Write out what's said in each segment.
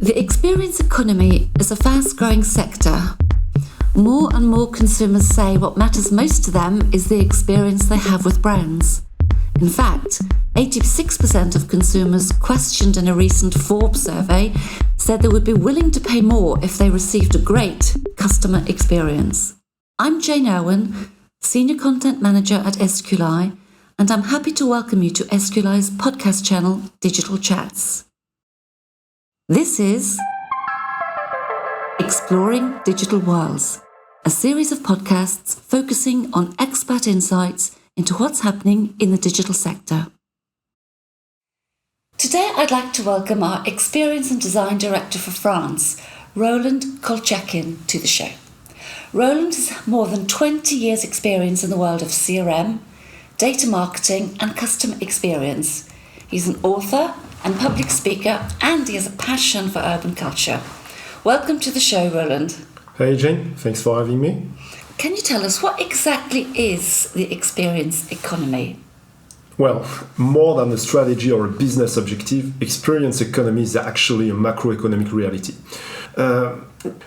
The experience economy is a fast-growing sector. More and more consumers say what matters most to them is the experience they have with brands. In fact, 86% of consumers questioned in a recent Forbes survey said they would be willing to pay more if they received a great customer experience. I'm Jane Irwin, Senior Content Manager at SQLI, and I'm happy to welcome you to SQLI's podcast channel, Digital Chats. This is Exploring Digital Worlds, a series of podcasts focusing on expert insights into what's happening in the digital sector. Today I'd like to welcome our Experience and Design Director for France, Roland Koltchakian, to the show. Roland has more than 20 years' experience in the world of CRM, data marketing and customer experience. He's an author and public speaker, and he has a passion for urban culture. Welcome to the show, Roland. Hey Jane, thanks for having me. Can you tell us what exactly is the experience economy? Well, more than a strategy or a business objective, experience economy is actually a macroeconomic reality.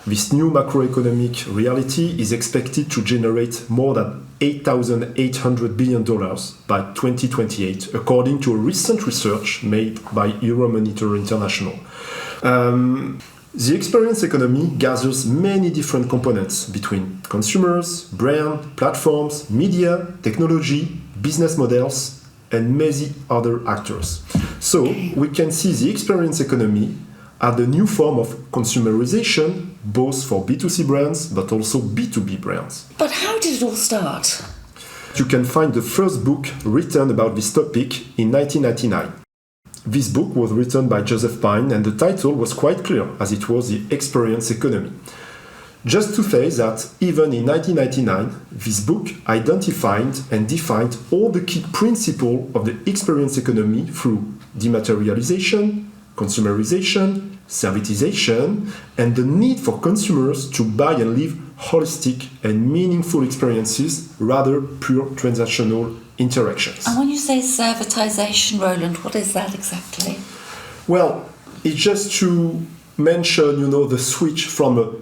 This new macroeconomic reality is expected to generate more than $8,800 billion by 2028, according to a recent research made by Euromonitor International. The experience economy gathers many different components between consumers, brand, platforms, media, technology, business models, and many other actors. So we can see the experience economy as the new form of consumerization, both for B2C brands but also B2B brands. But how did it all start? You can find the first book written about this topic in 1999. This book was written by Joseph Pine, and the title was quite clear, as it was the experience economy. Just to say that even in 1999, this book identified and defined all the key principles of the experience economy through dematerialization, consumerization, servitization, and the need for consumers to buy and live holistic and meaningful experiences rather pure transactional interactions. And when you say servitization, Roland, what is that exactly? Well, it's just to mention, the switch from a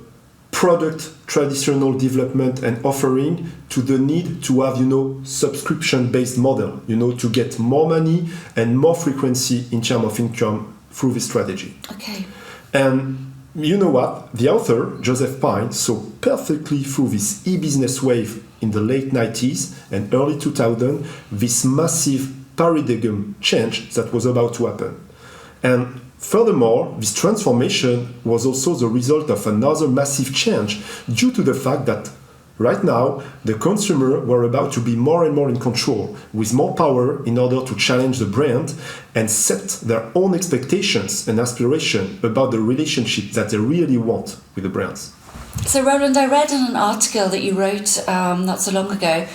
product traditional development and offering to the need to have, subscription-based model, to get more money and more frequency in terms of income through this strategy. Okay. And you know what? The author, Joseph Pine, saw perfectly through this e-business wave in the late 90s and early 2000s, this massive paradigm change that was about to happen. And furthermore, this transformation was also the result of another massive change due to the fact that right now, the consumer were about to be more and more in control, with more power in order to challenge the brand and set their own expectations and aspirations about the relationship that they really want with the brands. So, Roland, I read in an article that you wrote not so long ago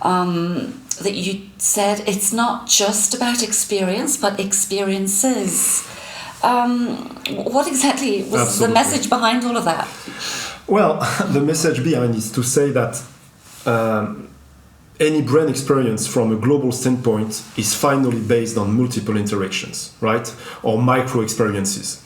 that you said it's not just about experience, but experiences. What exactly was Absolutely. the message behind all of that? Well, the message behind is to say that any brand experience from a global standpoint is finally based on multiple interactions, right? Or micro experiences.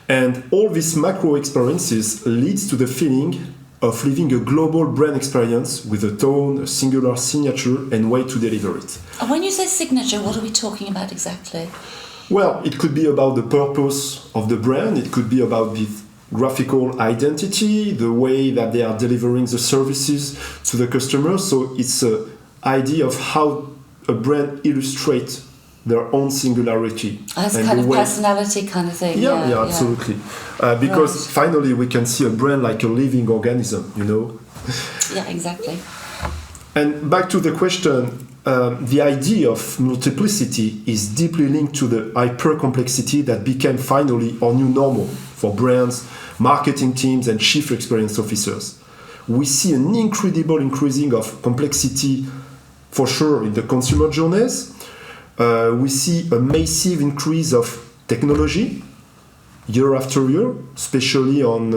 And all these macro experiences leads to the feeling of living a global brand experience with a tone, a singular signature, and way to deliver it. And when you say signature, what are we talking about exactly? Well, it could be about the purpose of the brand. It could be about the graphical identity, the way that they are delivering the services to the customer. So it's an idea of how a brand illustrates their own singularity. That's kind of personality kind of thing. Yeah, absolutely. Because finally we can see a brand like a living organism, Yeah, exactly. And back to the question, the idea of multiplicity is deeply linked to the hyper-complexity that became finally our new normal for brands, marketing teams, and chief experience officers. We see an incredible increasing of complexity for sure in the consumer journeys. We see a massive increase of technology year after year, especially on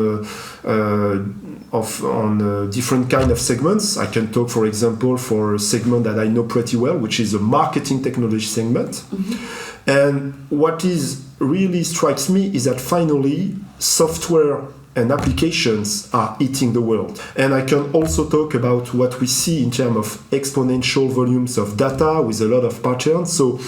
different kind of segments. I can talk, for example, for a segment that I know pretty well, which is a marketing technology segment. Mm-hmm. And what is really strikes me is that finally software and applications are eating the world. And I can also talk about what we see in terms of exponential volumes of data with a lot of patterns. So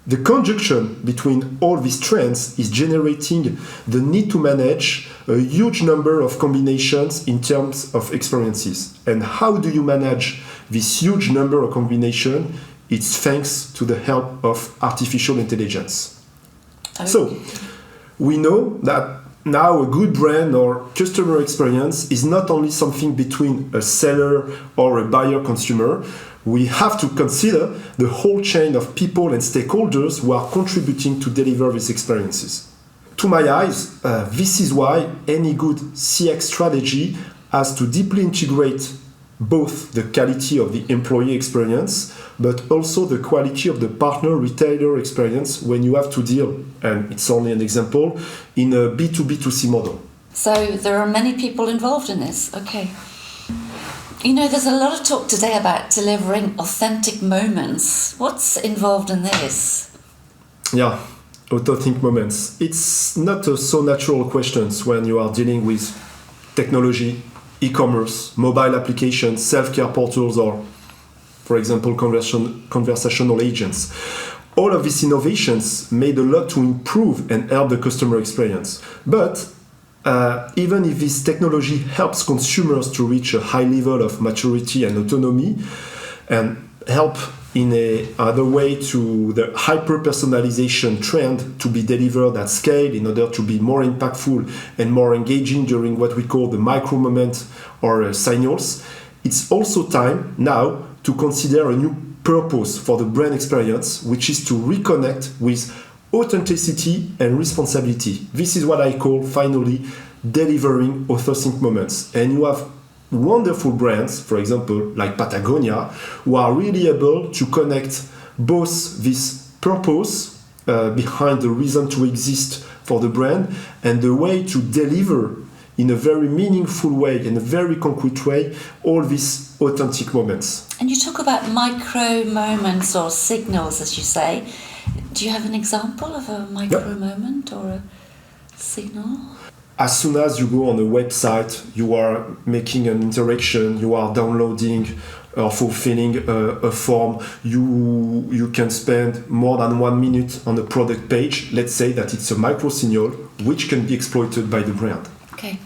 the conjunction between all these trends is generating the need to manage a huge number of combinations in terms of experiences. And how do you manage this huge number of combinations? It's thanks to the help of artificial intelligence. Okay. So we know that now a good brand or customer experience is not only something between a seller or a buyer consumer. We have to consider the whole chain of people and stakeholders who are contributing to deliver these experiences. To my eyes, this is why any good CX strategy has to deeply integrate both the quality of the employee experience, but also the quality of the partner retailer experience when you have to deal, and it's only an example, in a B2B2C model. So there are many people involved in this, okay. You know, there's a lot of talk today about delivering authentic moments. What's involved in this? Yeah, authentic moments. It's not a so natural question when you are dealing with technology, e-commerce, mobile applications, self-care portals, or, for example, conversational agents. All of these innovations made a lot to improve and help the customer experience. But even if this technology helps consumers to reach a high level of maturity and autonomy and help in other way to the hyper-personalization trend to be delivered at scale in order to be more impactful and more engaging during what we call the micro moment or signals, it's also time now to consider a new purpose for the brand experience, which is to reconnect with authenticity and responsibility. This is what I call finally delivering authentic moments. And you have wonderful brands, for example, like Patagonia, who are really able to connect both this purpose behind the reason to exist for the brand and the way to deliver in a very meaningful way, in a very concrete way, all these authentic moments. And you talk about micro moments or signals, as you say. Do you have an example of a micro moment or a signal? As soon as you go on a website, you are making an interaction, you are downloading or fulfilling a form, you can spend more than 1 minute on a product page. Let's say that it's a micro signal which can be exploited by the brand. Okay.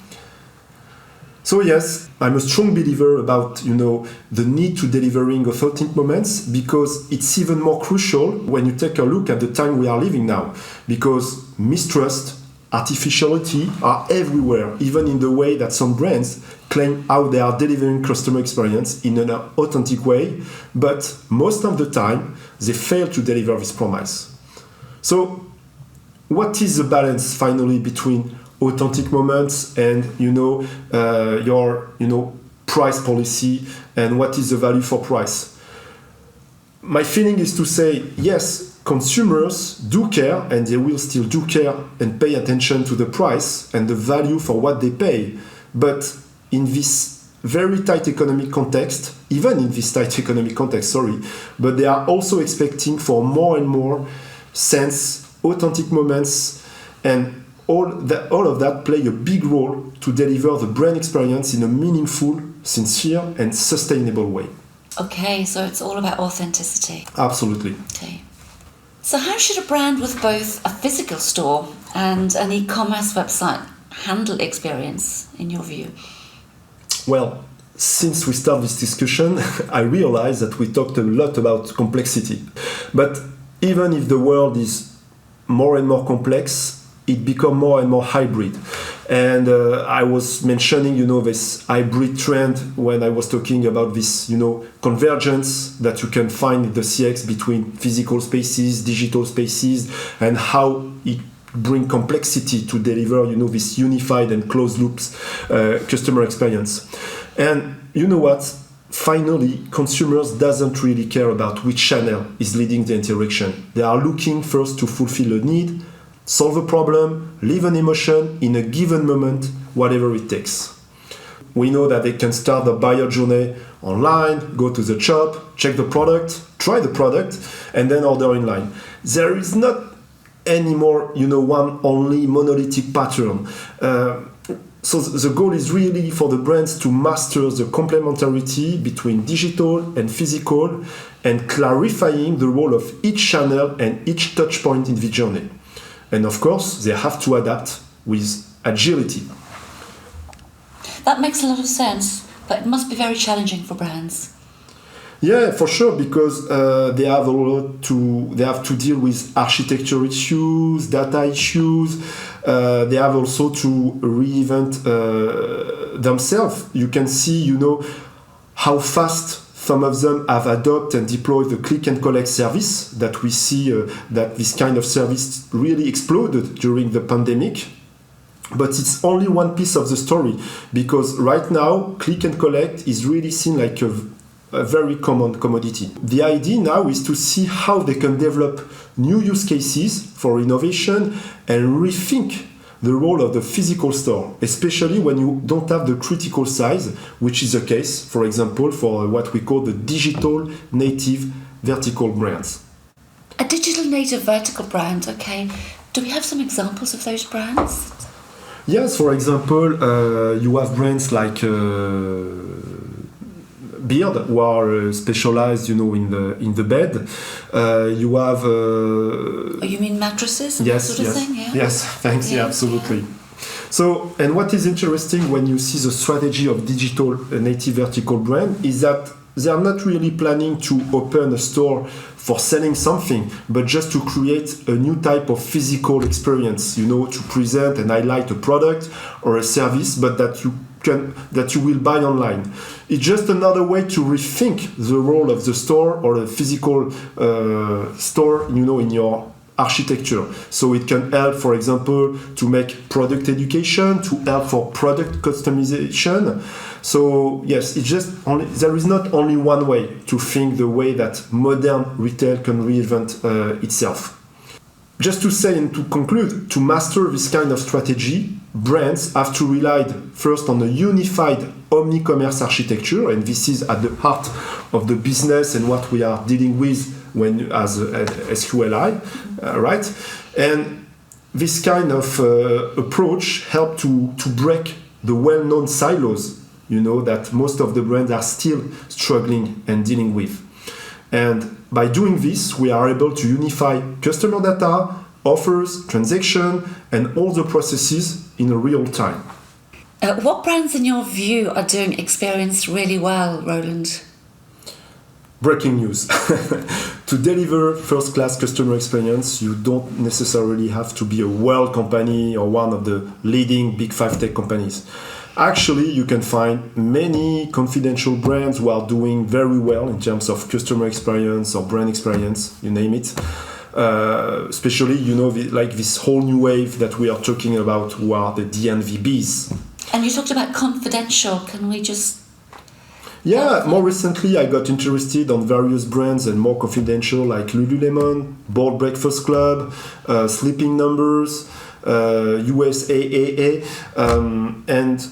So yes, I'm a strong believer about, the need to delivering authentic moments, because it's even more crucial when you take a look at the time we are living now, because mistrust, artificiality are everywhere, even in the way that some brands claim how they are delivering customer experience in an authentic way, but most of the time they fail to deliver this promise. So what is the balance finally between authentic moments and your price policy, and what is the value for price? My feeling is to say yes, consumers do care, and they will still do care and pay attention to the price and the value for what they pay. But in this very tight economic context, but they are also expecting for more and more sense, authentic moments, and all of that play a big role to deliver the brand experience in a meaningful, sincere, and sustainable way. Okay, so it's all about authenticity. Absolutely. Okay. So how should a brand with both a physical store and an e-commerce website handle experience, in your view? Well, since we started this discussion, I realized that we talked a lot about complexity. But even if the world is more and more complex, it becomes more and more hybrid. And I was mentioning, this hybrid trend when I was talking about this, convergence that you can find in the CX between physical spaces, digital spaces, and how it brings complexity to deliver, this unified and closed loops customer experience. And you know what? Finally, consumers doesn't really care about which channel is leading the interaction. They are looking first to fulfill a need, solve a problem, leave an emotion in a given moment, whatever it takes. We know that they can start the buyer journey online, go to the shop, check the product, try the product, and then order in line. there is not anymore, one only monolithic pattern. So the goal is really for the brands to master the complementarity between digital and physical and clarifying the role of each channel and each touch point in the journey. And of course, they have to adapt with agility. That makes a lot of sense, but it must be very challenging for brands. Yeah, for sure, because they have to deal with architecture issues, data issues. They have also to reinvent themselves. You can see, how fast some of them have adopted and deployed the click and collect service. That we see that this kind of service really exploded during the pandemic. But it's only one piece of the story, because right now click and collect is really seen like a very common commodity. The idea now is to see how they can develop new use cases for innovation and rethink the role of the physical store, especially when you don't have the critical size, which is the case, for example, for what we call the digital native vertical brands. A digital native vertical brand, okay. Do we have some examples of those brands? Yes, for example, you have brands like Beard, who are specialized, in the bed. You have. You mean mattresses and yes, that sort of yes, thing? Yeah. Yes, thanks. Yeah, absolutely. Yeah. So, and what is interesting when you see the strategy of digital native vertical brand is that they are not really planning to open a store for selling something, but just to create a new type of physical experience, to present and highlight a product or a service, but that you will buy online. It's just another way to rethink the role of the store or the physical store, in your architecture. So it can help, for example, to make product education, to help for product customization. So yes, there is not only one way to think the way that modern retail can reinvent itself. Just to say and to conclude, to master this kind of strategy, brands have to rely first on a unified omni-commerce architecture, and this is at the heart of the business and what we are dealing with as SQLI, right? And this kind of approach helps to break the well-known silos, that most of the brands are still struggling and dealing with. And by doing this, we are able to unify customer data, offers, transaction, and all the processes in real time. What brands, in your view, are doing experience really well, Roland? Breaking news. To deliver first-class customer experience, you don't necessarily have to be a world company or one of the leading big 5 tech companies. Actually, you can find many confidential brands who are doing very well in terms of customer experience or brand experience, you name it. Especially, like this whole new wave that we are talking about, who are the DNVBs. And you talked about confidential. Can we just... Yeah, more recently I got interested on various brands and more confidential, like Lululemon, Bold Breakfast Club, Sleeping Numbers, USAAA, and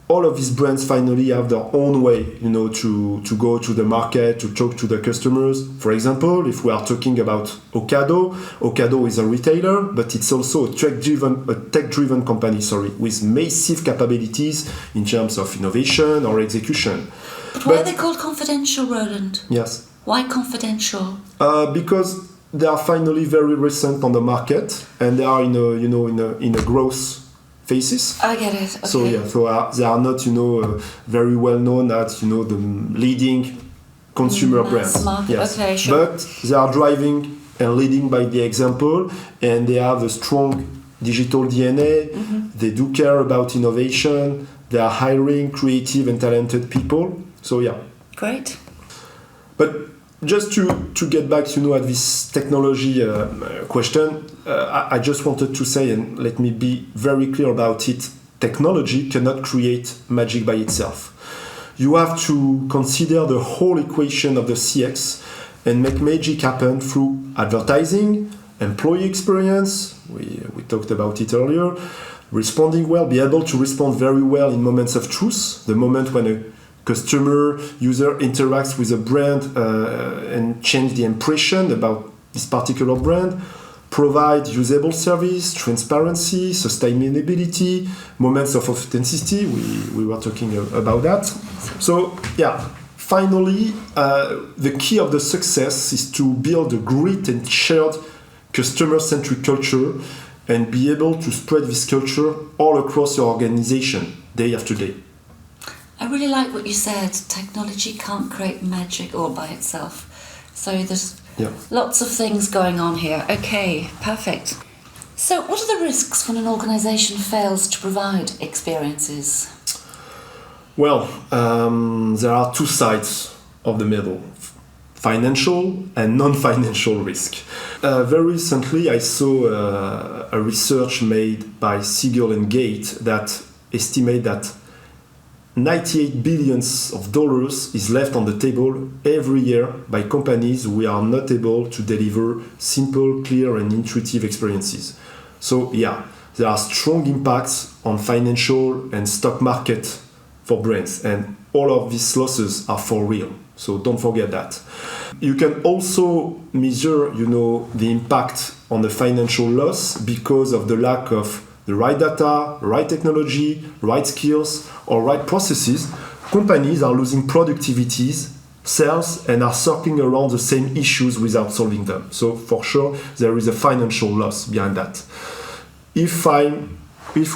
all of these brands finally have their own way, to go to the market, to talk to the customers. For example, if we are talking about Ocado is a retailer, but it's also a tech-driven company, with massive capabilities in terms of innovation or execution. But why are they called confidential, Roland? Yes. Why confidential? Because they are finally very recent on the market, and they are in a growth phases. I get it. Okay. So they are not very well known as the leading consumer brands. Yes. Okay, sure. But they are driving and leading by the example, and they have a strong digital DNA. Mm-hmm. They do care about innovation. They are hiring creative and talented people. So yeah. Great. But just to get back, at this technology question, I just wanted to say, and let me be very clear about it, technology cannot create magic by itself. You have to consider the whole equation of the CX and make magic happen through advertising, employee experience, we talked about it earlier, responding well, be able to respond very well in moments of truth, the moment when a Customer, user interacts with a brand and change the impression about this particular brand. Provide usable service, transparency, sustainability, moments of authenticity. We were talking about that. So yeah, finally, the key of the success is to build a great and shared customer-centric culture and be able to spread this culture all across your organization, day after day. I really like what you said. Technology can't create magic all by itself. So there's lots of things going on here. Okay, perfect. So what are the risks when an organisation fails to provide experiences? Well, there are two sides of the medal. Financial and non-financial risk. Very recently I saw a research made by Siegel and Gate that estimate that $98 billion is left on the table every year by companies who are not able to deliver simple, clear and intuitive experiences. So yeah, there are strong impacts on financial and stock market for brands, and all of these losses are for real. So don't forget that. You can also measure, the impact on the financial loss because of the lack of the right data, right technology, right skills, or right processes. Companies are losing productivities, sales, and are circling around the same issues without solving them. So for sure, there is a financial loss behind that. If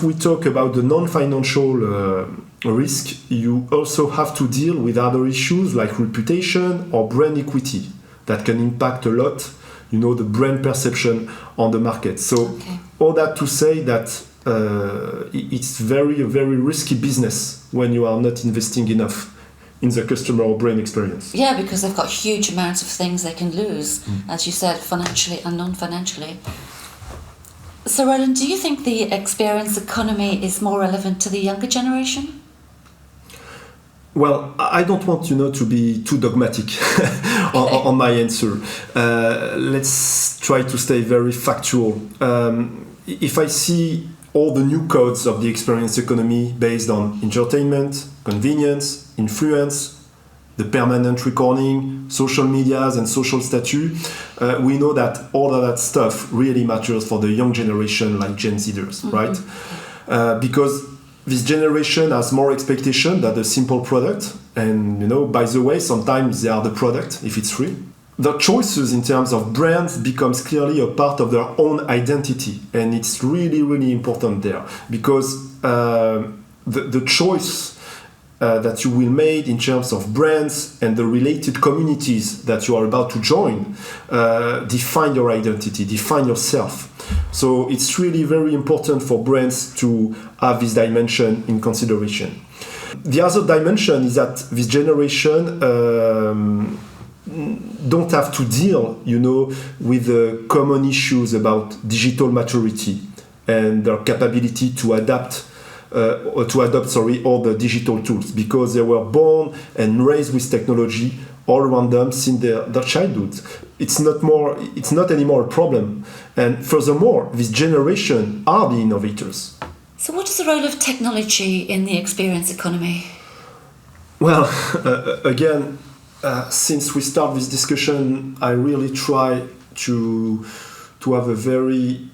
we talk about the non-financial risk, you also have to deal with other issues like reputation or brand equity that can impact a lot, the brand perception on the market. So all that to say that it's very, very risky business when you are not investing enough in the customer or brand experience. Yeah, because they've got huge amounts of things they can lose, as you said, financially and non-financially. So Roland, do you think the experience economy is more relevant to the younger generation? Well, I don't want, to be too dogmatic on my answer. Let's try to stay very factual. If I see all the new codes of the experience economy based on entertainment, convenience, influence, the permanent recording, social medias and social status, we know that all of that stuff really matters for the young generation like Gen Zers, right? Because this generation has more expectation than a simple product. And, by the way, sometimes they are the product if it's free. The choices in terms of brands becomes clearly a part of their own identity. And it's really, really important there. Because the choice that you will make in terms of brands and the related communities that you are about to join define your identity, define yourself. So it's really very important for brands to have this dimension in consideration. The other dimension is that this generation don't have to deal, with the common issues about digital maturity and their capability to adopt all the digital tools, because they were born and raised with technology all around them since their childhood. It's not anymore a problem. And furthermore, this generation are the innovators. So what is the role of technology in the experience economy? Well, again, since we start this discussion, I really try to have a very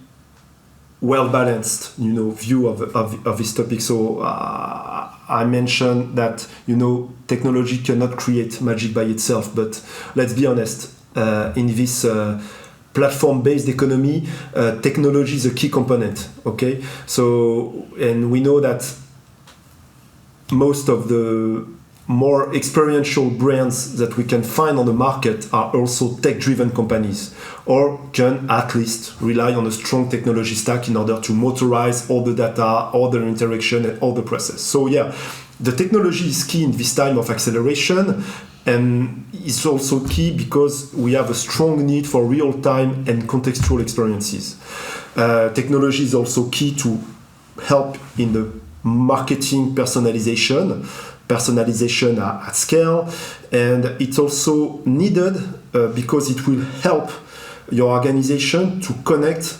well-balanced, view of this topic. So I mentioned that, technology cannot create magic by itself. But let's be honest, in this platform-based economy, technology is a key component. Okay, so and we know that most of the more experiential brands that we can find on the market are also tech-driven companies, or can at least rely on a strong technology stack in order to motorize all the data, all the interaction, and all the process. So yeah, the technology is key in this time of acceleration, and it's also key because we have a strong need for real-time and contextual experiences. Technology is also key to help in the marketing personalization at scale, and it's also needed because it will help your organization to connect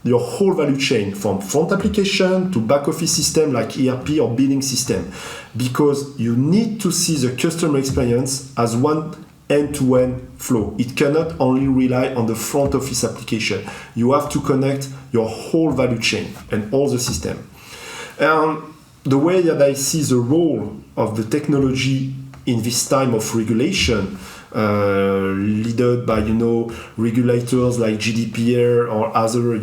your whole value chain, from front application to back office system like ERP or billing system, because you need to see the customer experience as one end-to-end flow. It cannot only rely on the front office application. You have to connect your whole value chain and all the system. And the way that I see the role of the technology in this time of regulation, led by regulators like GDPR or other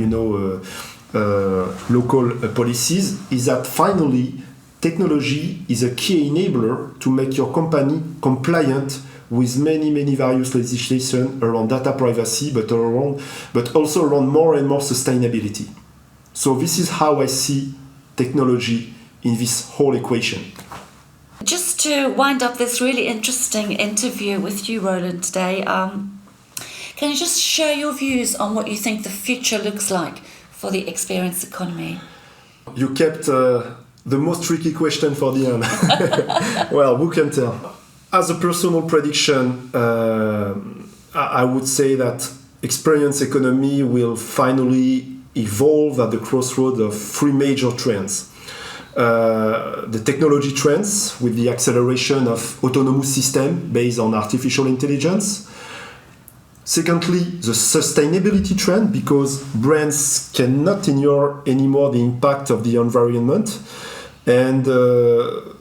local policies, is that finally technology is a key enabler to make your company compliant with many various legislation around data privacy, but also around more and more sustainability. So this is how I see technology in this whole equation. Just to wind up this really interesting interview with you, Roland, today, can you just share your views on what you think the future looks like for the experience economy? You kept the most tricky question for the end. Well, who can tell? As a personal prediction, I would say that experience economy will finally evolve at the crossroads of three major trends. The technology trends with the acceleration of autonomous systems based on artificial intelligence. Secondly, the sustainability trend, because brands cannot ignore anymore the impact of the environment and the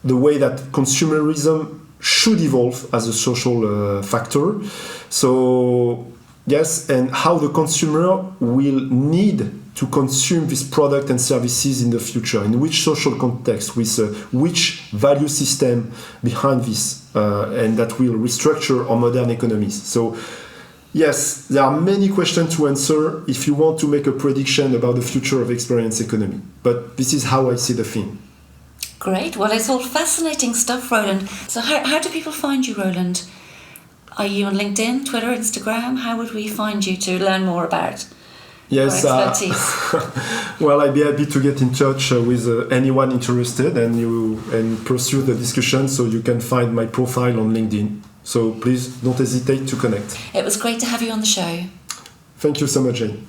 way that consumerism should evolve as a social factor. So yes, and how the consumer will need to consume this product and services in the future, in which social context, with which value system behind this, and that will restructure our modern economies. So yes, there are many questions to answer if you want to make a prediction about the future of experience economy. But this is how I see the thing. Great. Well, it's all fascinating stuff, Roland. So how do people find you, Roland? Are you on LinkedIn, Twitter, Instagram? How would we find you to learn more about your expertise? Well, I'd be happy to get in touch with anyone interested and pursue the discussion, so you can find my profile on LinkedIn. So please don't hesitate to connect. It was great to have you on the show. Thank you so much, Jane.